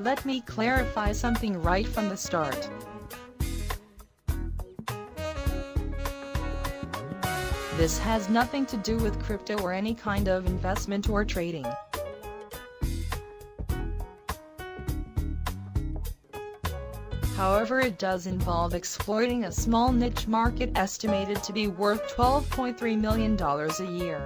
Let me clarify something right from the start. This has nothing to do with crypto or any kind of investment or trading. However, it does involve exploiting a small niche market estimated to be worth $12.3 million a year.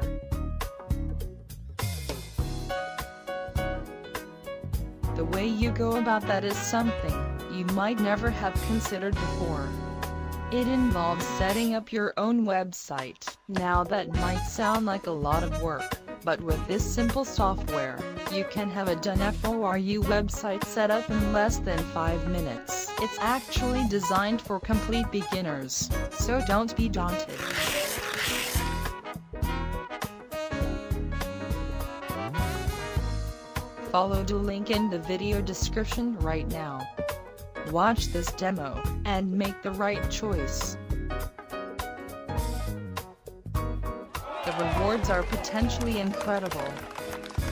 The way you go about that is something you might never have considered before. It involves setting up your own website. Now that might sound like a lot of work, but with this simple software, you can have a done for you website set up in less than 5 minutes. It's actually designed for complete beginners, so don't be daunted. Follow the link in the video description right now. Watch this demo, and make the right choice. The rewards are potentially incredible.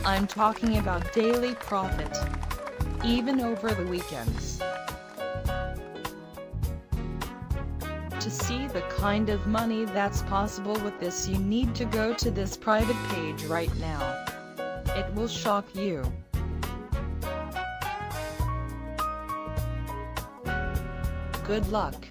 I'm talking about daily profit, even over the weekends. To see the kind of money that's possible with this, you need to go to this private page right now. It will shock you. Good luck.